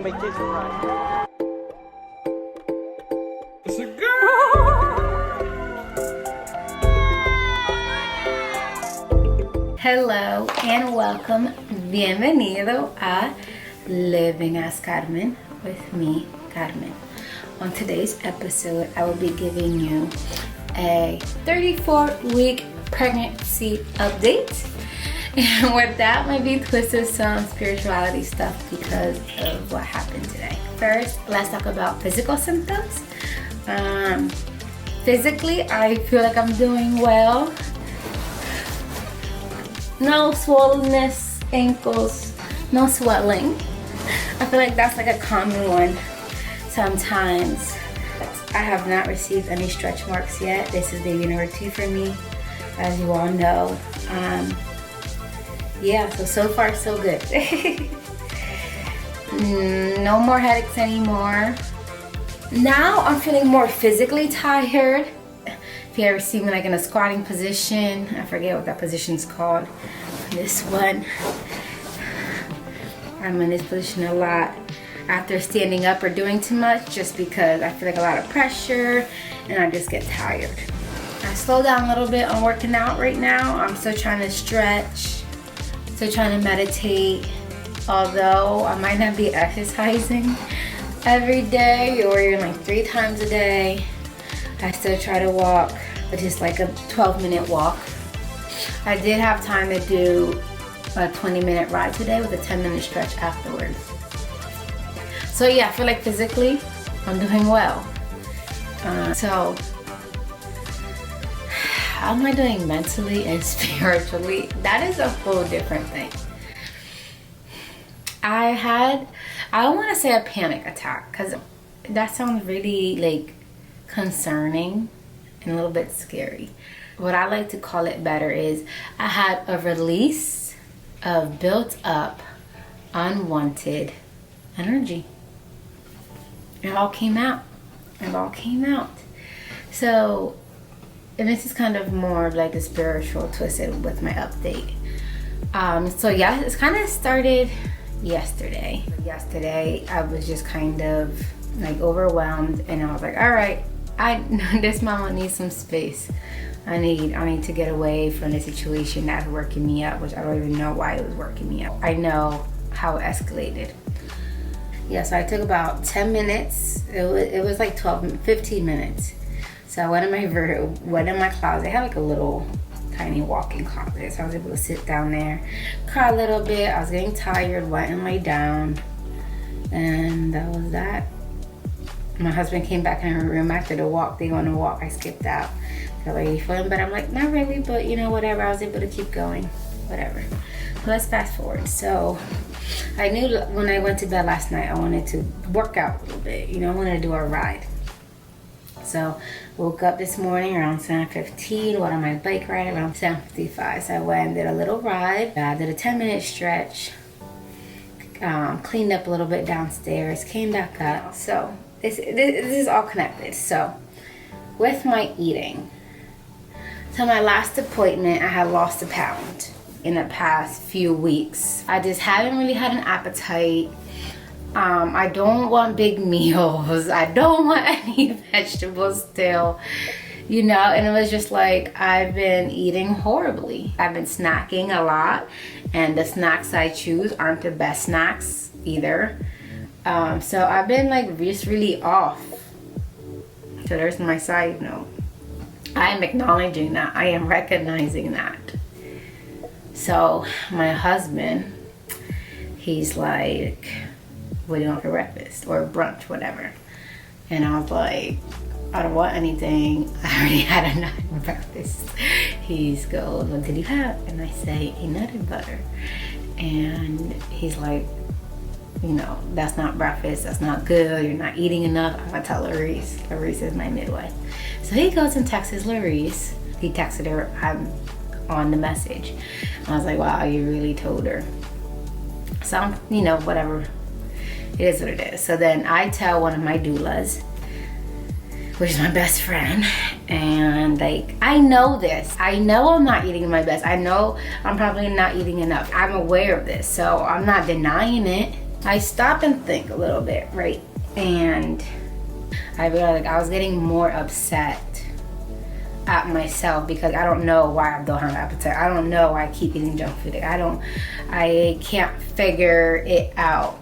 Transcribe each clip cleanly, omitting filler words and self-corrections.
My kids are right. It's a girl! Hello and welcome. Bienvenido a Living as Carmen with me, Carmen. On today's episode, I will be giving you a 34-week pregnancy update. And with that, might be twisted some spirituality stuff because of what happened today. First, let's talk about physical symptoms. Physically, I feel like I'm doing well. No swollenness, ankles, no swelling. I feel like that's like a common one sometimes. I have not received any stretch marks yet. This is baby number 2 for me, as you all know. Yeah, so far so good. No more headaches anymore. Now I'm feeling more physically tired. If you ever see me like in a squatting position, I forget what that position's called. This one, I'm in this position a lot after standing up or doing too much, just because I feel like a lot of pressure and I just get tired. I slow down a little bit on working out right now. I'm still trying to stretch. Still trying to meditate, although I might not be exercising every day or even like 3 times a day. I still try to walk, but just like a 12-minute walk. I did have time to do a 20-minute ride today with a 10-minute stretch afterwards. So yeah, I feel like physically I'm doing well. So how am I doing mentally and spiritually? That is a whole different thing. I don't want to say a panic attack because that sounds really like concerning and a little bit scary. What I like to call it better is I had a release of built up unwanted energy. It all came out. It all came out. So, and this is kind of more of like the spiritual twisted with my update. So yeah, it's kind of started yesterday. Yesterday, I was just kind of like overwhelmed, and I was like, all right, this mama needs some space. I need to get away from the situation that's working me up, which I don't even know why it was working me up. I know how it escalated. Yeah, so I took about 10 minutes. It was like 15 minutes. So I went in my closet. I had like a little tiny walk-in closet, so I was able to sit down there, cry a little bit. I was getting tired, went and lay down, and that was that. My husband came back in her room after the walk. They went on a walk. I skipped out. They're like, you feeling better? I'm like, not really, but you know, whatever. I was able to keep going, whatever. So let's fast forward. So I knew when I went to bed last night, I wanted to work out a little bit. You know, I wanted to do a ride. So woke up this morning around 7:15, went on my bike ride around 7:55. So I went and did a little ride. I did a 10-minute stretch, cleaned up a little bit downstairs, came back up. So this is all connected. So with my eating, so my last appointment, I had lost 1 pound in the past few weeks. I just haven't really had an appetite. I don't want big meals. I don't want any vegetables still, you know, and it was just like, I've been eating horribly. I've been snacking a lot, and the snacks I choose aren't the best snacks either. So I've been like just really off. So there's my side note. I am acknowledging that. I am recognizing that. So my husband, he's like, what do you want for breakfast or brunch, whatever? And I was like, I don't want anything. I already had a nut and breakfast. He's goes, what did you have? And I say, a nut and butter. And he's like, you know, that's not breakfast. That's not good. You're not eating enough. I'm gonna tell Larice. Larice is my midwife. So he goes and texts Larice. He texted her, I'm on the message. I was like, wow, you really told her. So I'm, you know, whatever. It is what it is. So then I tell one of my doulas, which is my best friend, and like, I know this. I know I'm not eating my best. I know I'm probably not eating enough. I'm aware of this, so I'm not denying it. I stop and think a little bit, right? And I realized like I was getting more upset at myself because I don't know why I don't have an appetite. I don't know why I keep eating junk food. I can't figure it out.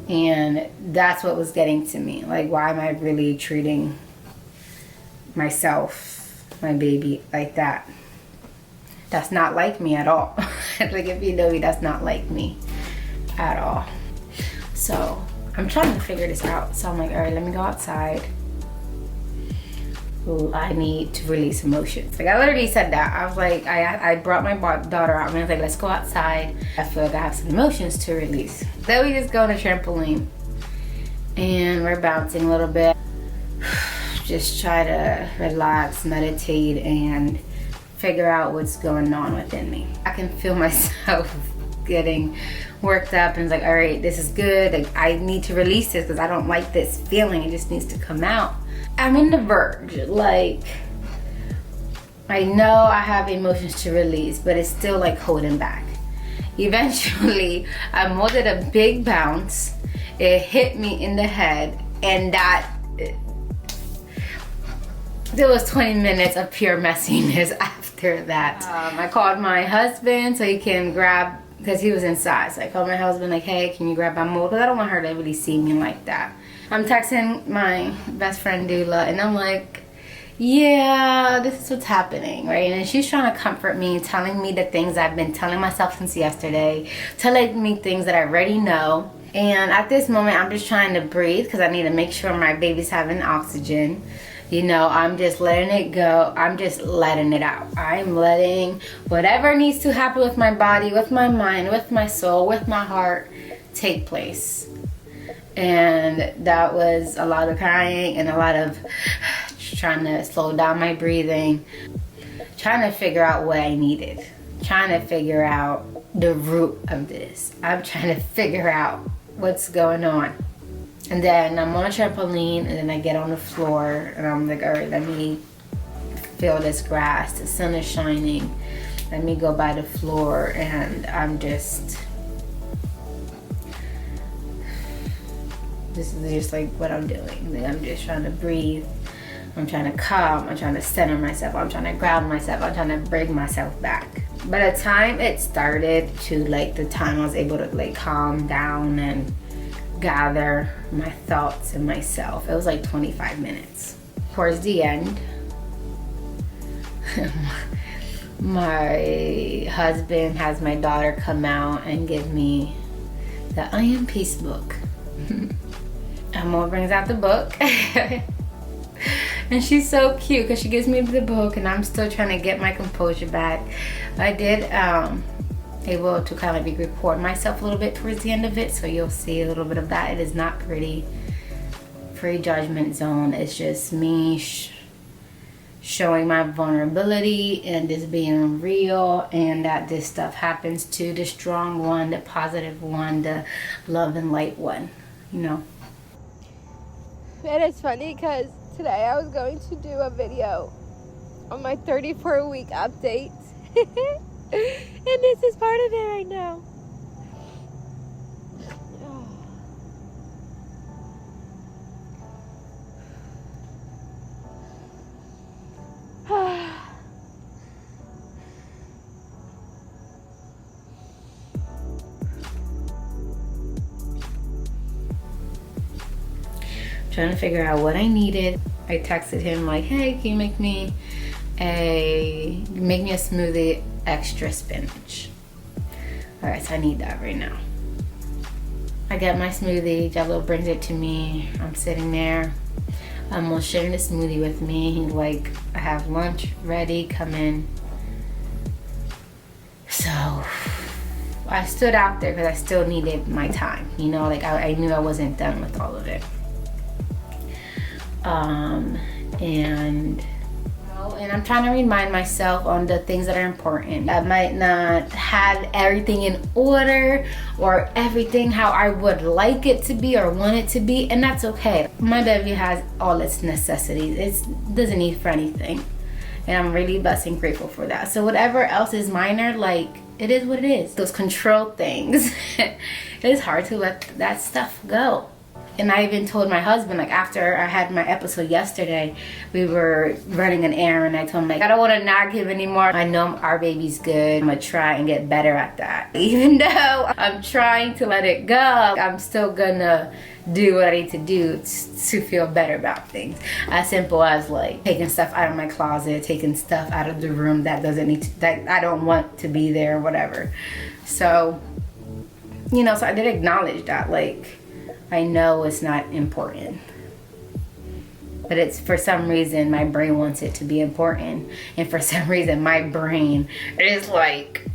And that's what was getting to me. Like, why am I really treating myself, my baby, like that? That's not like me at all. Like, if you know me, that's not like me at all. So I'm trying to figure this out. So I'm like, all right, let me go outside. Ooh, I need to release emotions. Like, I literally said that. I was like, I brought my daughter out and I was like, let's go outside. I feel like I have some emotions to release. Then we just go on a trampoline and we're bouncing a little bit. Just try to relax, meditate, and figure out what's going on within me. I can feel myself getting worked up and it's like, all right, this is good. Like, I need to release this because I don't like this feeling. It just needs to come out. I'm in the verge. Like, I know I have emotions to release, but it's still like holding back. Eventually, I molded a big bounce. It hit me in the head, and there was 20 minutes of pure messiness after that. I called my husband so he can grab, because he was inside. So I called my husband like, hey, can you grab my mold? Because I don't want her to really see me like that. I'm texting my best friend Dula and I'm like, yeah, this is what's happening, right? And she's trying to comfort me, telling me the things I've been telling myself since yesterday, telling me things that I already know. And at this moment, I'm just trying to breathe because I need to make sure my baby's having oxygen. You know, I'm just letting it go. I'm just letting it out. I'm letting whatever needs to happen with my body, with my mind, with my soul, with my heart take place. And that was a lot of crying and a lot of trying to slow down my breathing, trying to figure out what I needed, trying to figure out the root of this. I'm trying to figure out what's going on. And then I'm on a trampoline and then I get on the floor and I'm like, all right, let me feel this grass. The sun is shining. Let me go by the floor and I'm just, this is just like what I'm doing. I'm just trying to breathe. I'm trying to calm. I'm trying to center myself. I'm trying to ground myself. I'm trying to bring myself back. By the time it started to like the time I was able to like calm down and gather my thoughts and myself, it was like 25 minutes. Towards the end, my husband has my daughter come out and give me the I Am Peace book. Mom brings out the book and she's so cute because she gives me the book and I'm still trying to get my composure back. I did able to kind of like record myself a little bit towards the end of it, so you'll see a little bit of that. It is not pretty. Free judgment zone. It's just me showing my vulnerability and just being real, and that this stuff happens to the strong one, the positive one, the love and light one, you know. And it's funny because today I was going to do a video on my 34-week update. And this is part of it right now. Trying to figure out what I needed. I texted him like, hey, can you make me a smoothie, extra spinach? All right, so I need that right now. I got my smoothie. Jello brings it to me. I'm sitting there. I'm sharing the smoothie with me. He's like, I have lunch ready, come in. So I stood out there because I still needed my time. You know, like I knew I wasn't done with all of it. And I'm trying to remind myself on the things that are important. I might not have everything in order or everything how I would like it to be or want it to be, and that's okay. My baby has all its necessities. It doesn't need for anything, and I'm really blessed and grateful for that. So whatever else is minor, like it is what it is. Those control things, it's hard to let that stuff go. And I even told my husband, like after I had my episode yesterday, we were running an errand. I told him, like, I don't want to nag him anymore. I know our baby's good. I'm going to try and get better at that. Even though I'm trying to let it go, I'm still going to do what I need to do to feel better about things. As simple as like taking stuff out of my closet, taking stuff out of the room that doesn't need to, that I don't want to be there, or whatever. So, you know, so I did acknowledge that, like, I know it's not important, but it's, for some reason, my brain wants it to be important, and for some reason my brain is like,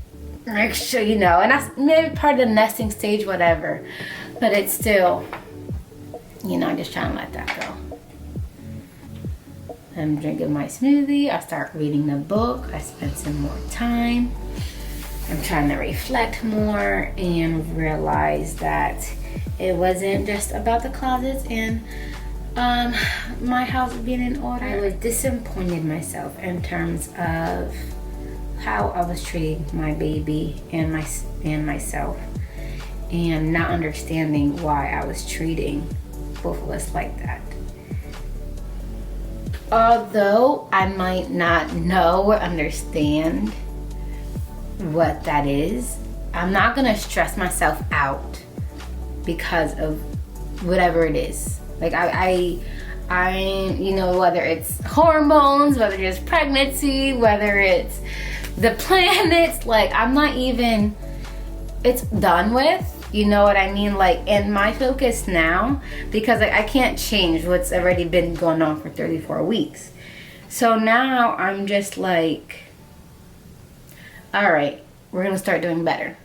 make sure, you know, and that's maybe part of the nesting stage, whatever, but it's still, you know, I'm just trying to let that go. I'm drinking my smoothie. I start reading the book. I spend some more time. I'm trying to reflect more and realize that it wasn't just about the closets and my house being in order. I was disappointed in myself in terms of how I was treating my baby and myself, and not understanding why I was treating both of us like that. Although I might not know or understand what that is, I'm not gonna stress myself out because of whatever it is. Like I you know, whether it's hormones, whether it's pregnancy, whether it's the planets, like I'm not even, it's done with. You know what I mean? Like, and my focus now, because like, I can't change what's already been going on for 34 weeks. So now I'm just like, all right, we're gonna start doing better.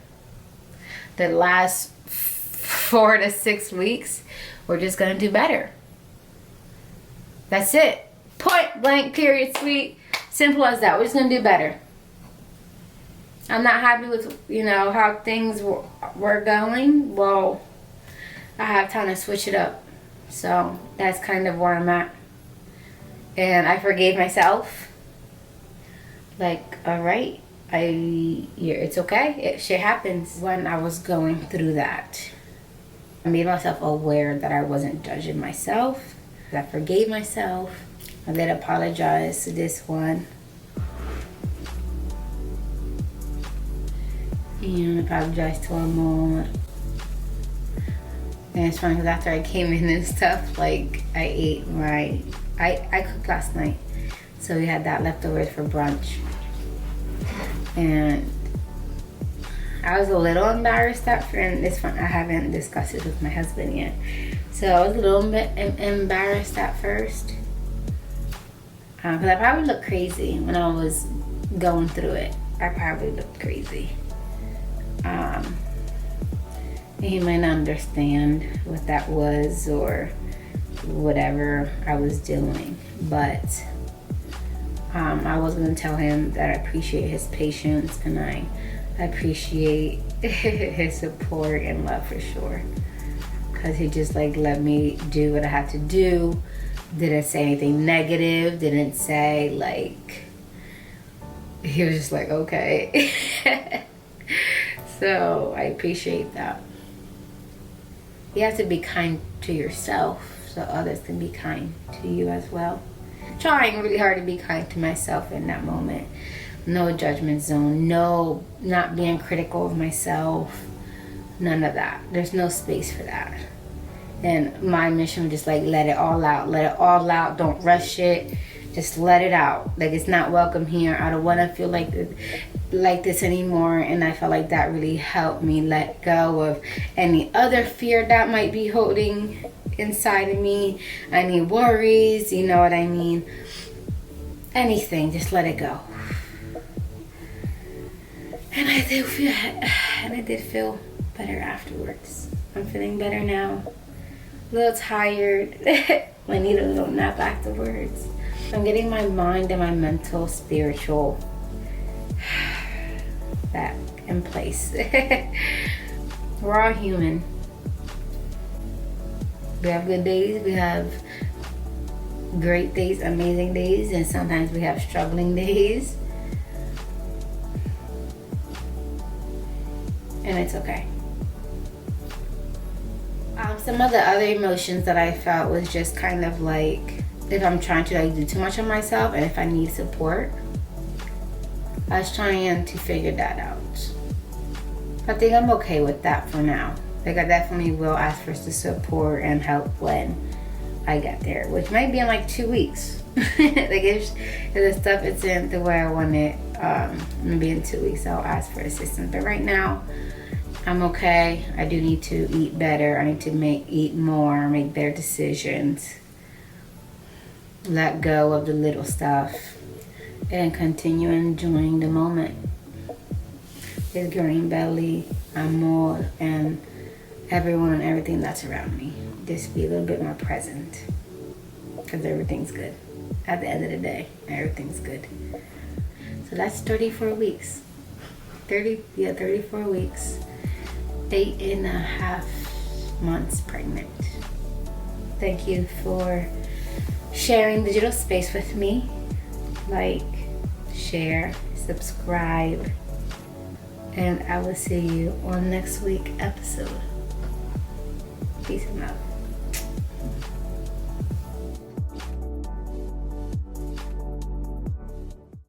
The last 4 to 6 weeks, we're just gonna do better. That's it. Point blank, period, sweet. Simple as that. We're just gonna do better. I'm not happy with, you know, how things were going. Well, I have time to switch it up. So that's kind of where I'm at. And I forgave myself. Like, all right, it's okay. Shit happens. When I was going through that, I made myself aware that I wasn't judging myself. I forgave myself. I did apologize to this one. And apologize to our mom. And it's funny because after I came in and stuff, like I cooked last night, so we had that leftovers for brunch, and I was a little embarrassed at first. And it's fun, I haven't discussed it with my husband yet, so I was a little bit embarrassed at first, because I probably looked crazy when I was going through it. I probably looked crazy. He might not understand what that was or whatever I was doing, but I was going to tell him that I appreciate his patience and I appreciate his support and love for sure, because he just like let me do what I had to do. Didn't say anything negative, didn't say like, he was just like, okay. So I appreciate that. You have to be kind to yourself so others can be kind to you as well. Trying really hard to be kind to myself in that moment. No judgment zone, no, not being critical of myself, none of that. There's no space for that. And my mission was just like, let it all out, don't rush it, just let it out. Like, it's not welcome here. I don't want to feel like this anymore. And I felt like that really helped me let go of any other fear that might be holding inside of me, any worries, you know what I mean, anything, just let it go. And I did feel better afterwards. I'm feeling better now, a little tired. I need a little nap afterwards. I'm getting my mind and my mental, spiritual back in place. We're all human. We have good days, we have great days, amazing days, and sometimes we have struggling days. and it's okay. Some of the other emotions that I felt was just kind of like if I'm trying to like do too much on myself and if I need support. I was trying to figure that out. I think I'm okay with that for now. Like I definitely will ask for the support and help when I get there, which might be in like 2 weeks. Like if the stuff isn't the way I want it, maybe in 2 weeks I'll ask for assistance. But right now, I'm okay. I do need to eat better. I need to eat more, make better decisions, let go of the little stuff, and continue enjoying the moment. This green belly, amor, and everyone and everything that's around me. Just be a little bit more present, because everything's good. At the end of the day, everything's good. So that's 34 weeks. 34 weeks. 8.5 months pregnant. Thank you for sharing digital space with me. Like, share, subscribe, and I will see you on next week's episode. Peace and love.